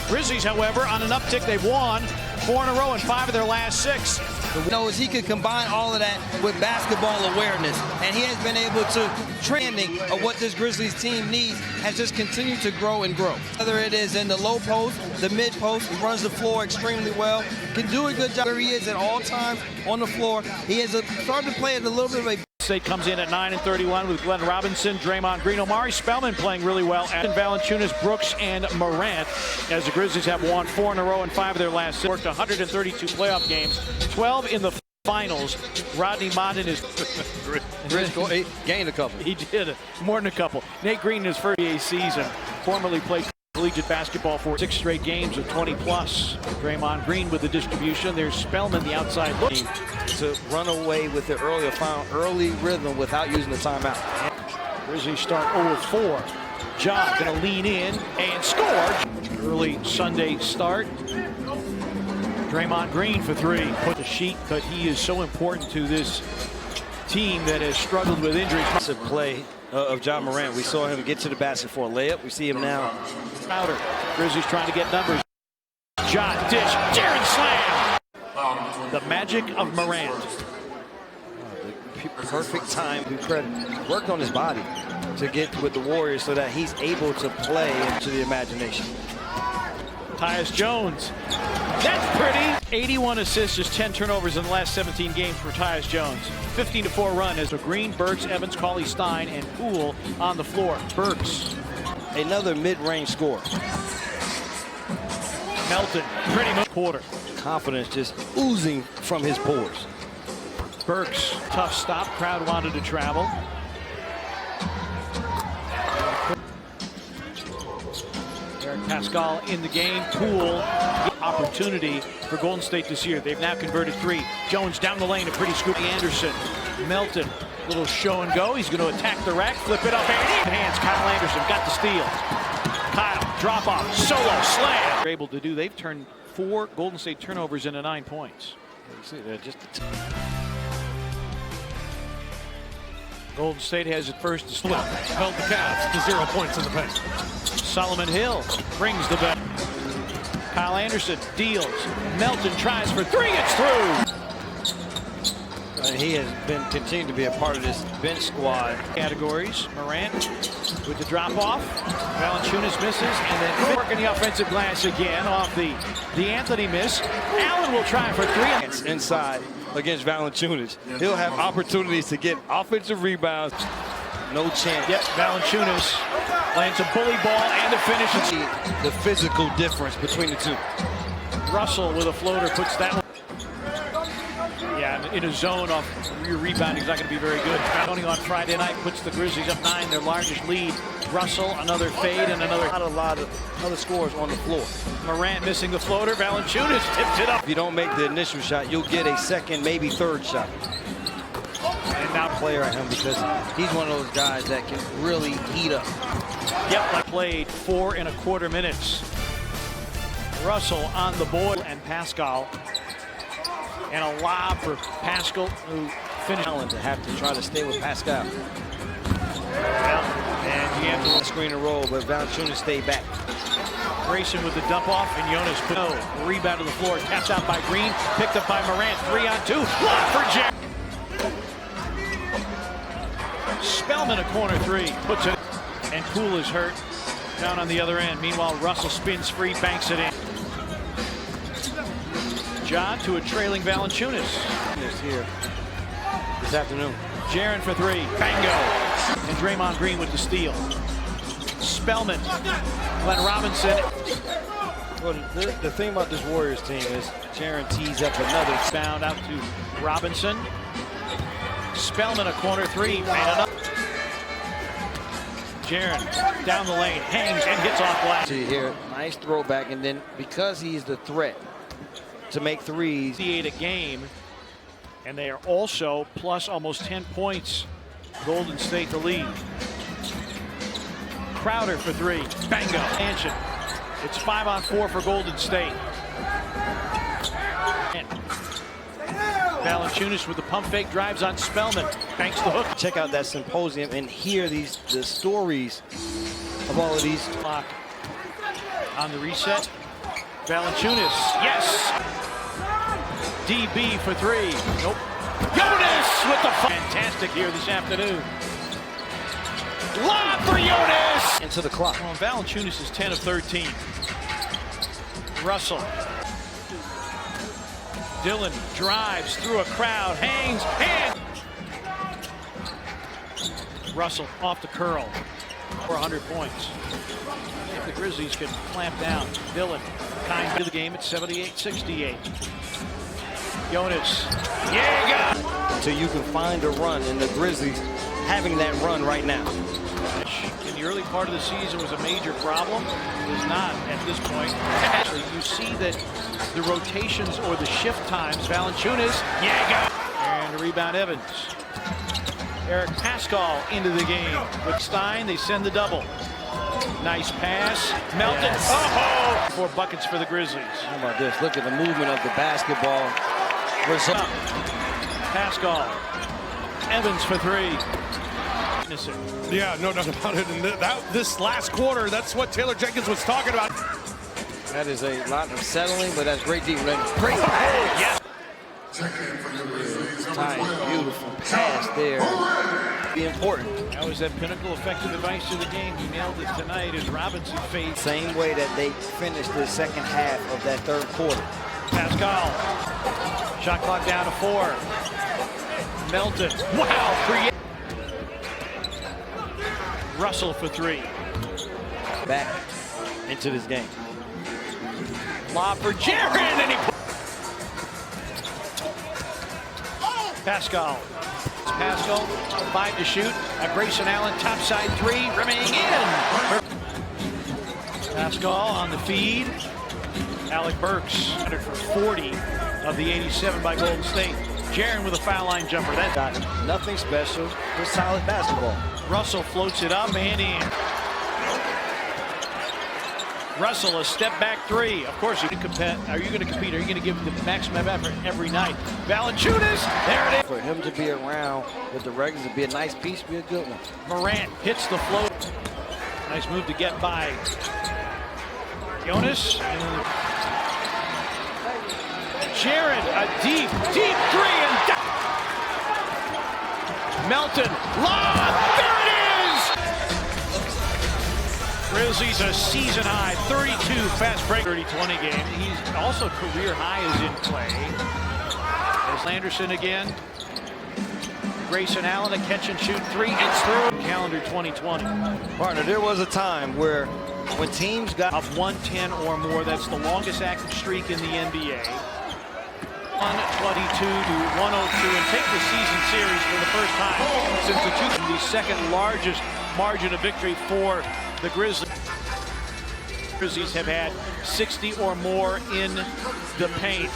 Grizzlies, however, on an uptick. They've won 4 in a row and 5 of their last 6. Knows he could combine all of that with basketball awareness, and he has been able to trending of what this Grizzlies team needs has just continued to grow and grow. Whether it is in the low post, the mid post, he runs the floor extremely well, can do a good job where he is at all times on the floor. He has started to play at a little bit of a State comes in at 9-31 with Glenn Robinson, Draymond Green, Omari Spellman playing really well, and Valanciunas, Brooks, and Morant, as the Grizzlies have won 4 in a row and 5 of their last 6. Worked 132 playoff games, 12 in the finals. Rodney Modden is gained a couple. He did more than a couple. Nate Green in his first NBA season, formerly played collegiate basketball for 6 straight games of 20+. Draymond Green with the distribution. There's Spellman, the outside look. To run away with the early rhythm without using the timeout. Grizzlies start 0-4. Ja gonna lean in and score. Early Sunday start. Draymond Green for 3. Put the sheet, but he is so important to this team that has struggled with injuries. Massive play of Ja Morant. We saw him get to the basket for a layup. We see him now. Crowder. Grizzlies trying to get numbers. Ja dish. Jaren slam. The magic of Morant. The perfect time to credit. Worked on his body to get with the Warriors so that he's able to play into the imagination. Tyus Jones. That's pretty. 81 assists, just 10 turnovers in the last 17 games for Tyus Jones. 15-4 run as the Green, Burks, Evans, Cauley-Stein, and Poole on the floor. Burks. Another mid-range score. Melton, pretty much quarter. Confidence just oozing from his pores. Burks, tough stop. Crowd wanted to travel. Eric Pascal in the game. Poole, opportunity for Golden State this year. They've now converted 3. Jones down the lane, a pretty scoop. Anderson, Melton, little show and go. He's going to attack the rack, flip it up, and hands. Kyle Anderson got the steal. Kyle, drop off, solo, slam. They're able to do. They've turned 4 Golden State turnovers into 9 points. Golden State has it first to split. Held the Cavs to 0 points in the paint. Solomon Hill brings the bet. Kyle Anderson deals. Melton tries for 3. It's through. He has been continuing to be a part of this bench squad. Categories. Morant with the drop off. Valanciunas misses, and then working the offensive glass again off the Anthony miss. Allen will try for 3. Inside against Valanciunas. He'll have opportunities to get offensive rebounds. No chance. Yep, Valanciunas lands a bully ball and a finish. The physical difference between the two. Russell with a floater puts that one. Yeah, in a zone off your rebounding is not going to be very good. Tony on Friday night puts the Grizzlies up 9, their largest lead. Russell, another fade, and another. A lot of other scores on the floor. Morant missing the floater. Valanciunas tips it up. If you don't make the initial shot, you'll get a second, maybe third shot. And now player at him because he's one of those guys that can really heat up. Yep, played 4.25 minutes. Russell on the board and Pascal. And a lob for Pascal, who finished. Allen to have to try to stay with Pascal. Well, and you have to screen and roll, but Valanciunas stayed back. Grayson with the dump off, and Jonas put rebound to the floor, tapped out by Green, picked up by Morant, 3-on-2, block for Jack. Spellman a corner 3, puts it, and Poole is hurt down on the other end. Meanwhile, Russell spins free, banks it in. Ja to a trailing Valanciunas. Here this afternoon. Jaren for 3, bango. And Draymond Green with the steal. Spellman, Glenn Robinson. Well, the thing about this Warriors team is Jaren tees up another. Found out to Robinson. Spellman a corner 3, made enough. Jaren down the lane, hangs and gets off glass. See here, nice throwback, and then because he's the threat to make threes. 8 a game, and they are also plus almost 10 points. Golden State the lead. Crowder for 3, bango, Mansion. It's 5-on-4 for Golden State. And Valanciunas with the pump fake, drives on Spellman, banks the hook. Check out that symposium and hear the stories of all of these. Clock on the reset. Valanciunas, yes. DB for three. Nope. Jonas with the fantastic here this afternoon. Lob for Jonas. Into the clock. Well, Valanciunas is 10 of 13. Russell. Dillon drives through a crowd, hangs, and Russell off the curl for 100 points. If the Grizzlies can clamp down, Dillon kind of the game at 78-68. Jonas, yeah, So you can find a run, and the Grizzlies having that run right now. in the early part of the season was a major problem. It is not at this point. Actually, you see that the rotations or the shift times, Valanciunas, and the rebound Evans. Eric Pascal into the game. With Stein, they send the double. Nice pass. Melton. Yes. Oh! 4 buckets for the Grizzlies. How about this? Look at the movement of the basketball. Result. Pascal. Evans for 3. Yeah, no doubt about it. And this last quarter, that's what Taylor Jenkins was talking about. That is a lot of settling, but that's great deep. Great pass. Yeah. Nice, beautiful pass there. Be important. That was that pinnacle effective advice to the game. He nailed it tonight as Robinson faced. Same way that they finished the second half of that third quarter. Pascal. Shot clock down to 4. Melton. Wow. Russell for 3. Back into this game. Lob for Jaren, and he... Pascal. Pascal, 5 to shoot. Grayson Allen, topside 3, remaining in. Pascal on the feed. Alec Burks, 100 for 40 of the 87 by Golden State. Jaren with a foul line jumper. That's got nothing special, just solid basketball. Russell floats it up and in. Russell, a step back 3. Of course, are you going to compete? Are you going to give the maximum effort every night? Valanciunas, there it is. For him to be around with the regulars, to be a nice piece, be a good one. Morant hits the float. Nice move to get by Jonas. Jaren, a deep 3 and Melton, lob, there it is! Grizzlies a season high, 32 fast break, 30-20 game. He's also career high is in play. There's Anderson again. Grayson Allen, a catch and shoot 3, it's through. Calendar 2020. Partner, there was a time where when teams got of 110 or more, that's the longest active streak in the NBA. 122 to 102 and take the season series for the first time since the second largest margin of victory for the Grizzlies. Grizzlies have had 60 or more in the paint.